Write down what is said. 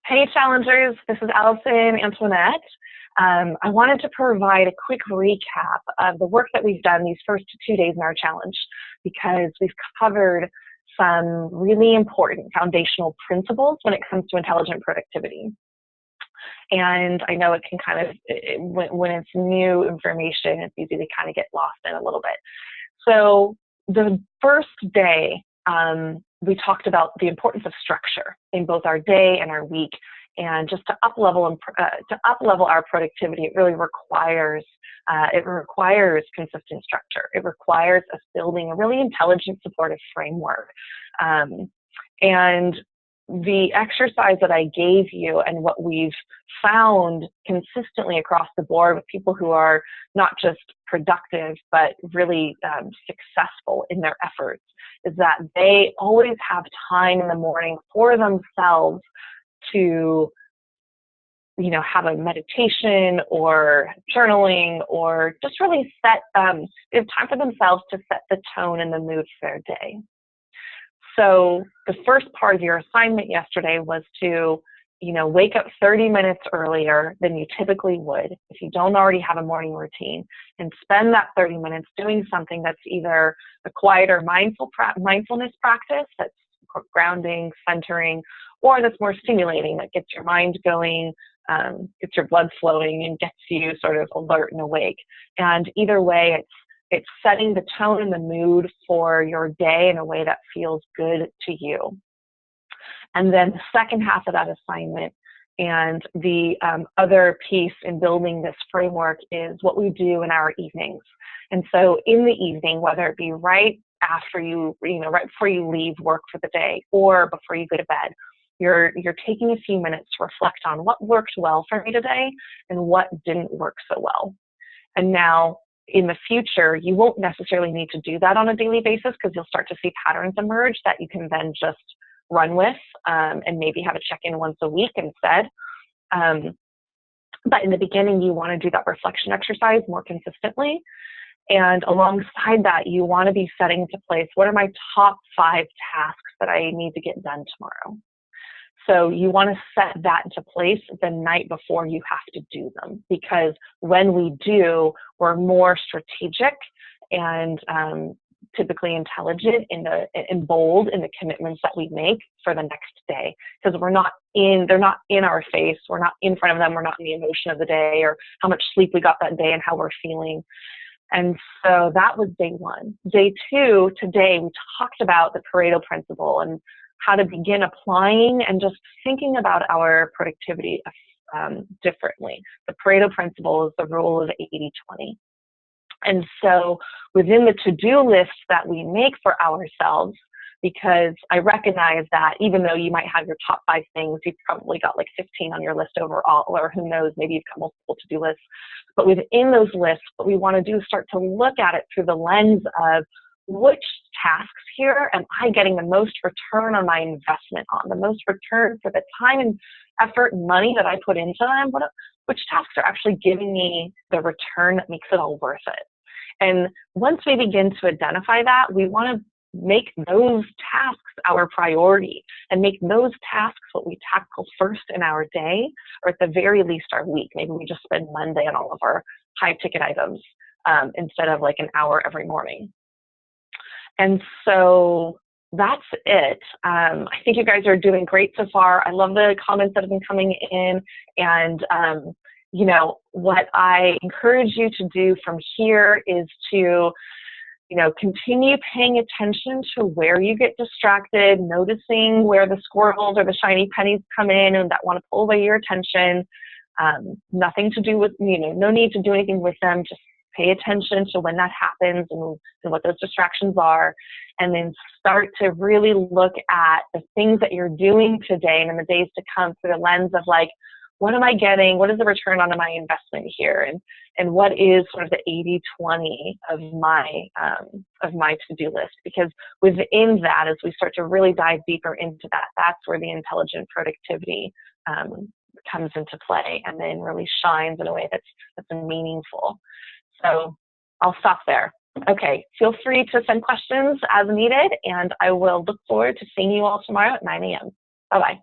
Hey challengers, this is Allison Antoinette. I wanted to provide a quick recap of the work that we've done these first 2 days in our challenge because we've covered some really important foundational principles when it comes to intelligent productivity. And I know it can kind of, when it's new information, it's easy to kind of get lost in a little bit. So the first day, we talked about the importance of structure in both our day and our week, and just to up-level our productivity, it really requires consistent structure. It requires us building a really intelligent, supportive framework. And the exercise that I gave you and what we've found consistently across the board with people who are not just productive, but really successful in their efforts is that they always have time in the morning for themselves to, have a meditation or journaling or just really set, they have time for themselves to set the tone and the mood for their day. So the first part of your assignment yesterday was to, wake up 30 minutes earlier than you typically would if you don't already have a morning routine, and spend that 30 minutes doing something that's either a quieter mindfulness practice that's grounding, centering, or that's more stimulating, that gets your mind going, gets your blood flowing, and gets you sort of alert and awake. And either way, it's setting the tone and the mood for your day in a way that feels good to you. And then the second half of that assignment and the other piece in building this framework is what we do in our evenings. And so in the evening, whether it be right after right before you leave work for the day or before you go to bed, you're taking a few minutes to reflect on what worked well for me today and what didn't work so well. And now, in the future, you won't necessarily need to do that on a daily basis because you'll start to see patterns emerge that you can then just run with and maybe have a check-in once a week instead. But in the beginning, you want to do that reflection exercise more consistently. And alongside that, you want to be setting into place, what are my top 5 tasks that I need to get done tomorrow? So you want to set that into place the night before you have to do them, because when we do, we're more strategic and typically intelligent and bold in the commitments that we make for the next day, because they're not in our face, we're not in front of them, we're not in the emotion of the day or how much sleep we got that day and how we're feeling. And so that was day 1. Day 2, today, we talked about the Pareto principle and how to begin applying and just thinking about our productivity differently. The Pareto principle is the rule of 80-20. And so within the to-do list that we make for ourselves, because I recognize that even though you might have your top 5 things, you've probably got like 15 on your list overall, or who knows, maybe you've got multiple to-do lists. But within those lists, what we want to do is start to look at it through the lens of which tasks here am I getting the most return on my investment on, the most return for the time and effort and money that I put into them, which tasks are actually giving me the return that makes it all worth it. And once we begin to identify that, we want to make those tasks our priority and make those tasks what we tackle first in our day, or at the very least our week. Maybe we just spend Monday on all of our high ticket items instead of like an hour every morning. And so that's it. I think you guys are doing great so far. I love the comments that have been coming in. And, what I encourage you to do from here is to, continue paying attention to where you get distracted, noticing where the squirrels or the shiny pennies come in and that want to pull away your attention. Nothing to do with, no need to do anything with them. Just pay attention to when that happens and what those distractions are, and then start to really look at the things that you're doing today and in the days to come through the lens of like, what am I getting? What is the return on my investment here? And what is sort of the 80-20 of my to-do list? Because within that, as we start to really dive deeper into that, that's where the intelligent productivity comes into play and then really shines in a way that's meaningful. So I'll stop there. Okay, feel free to send questions as needed, and I will look forward to seeing you all tomorrow at 9 a.m. Bye-bye.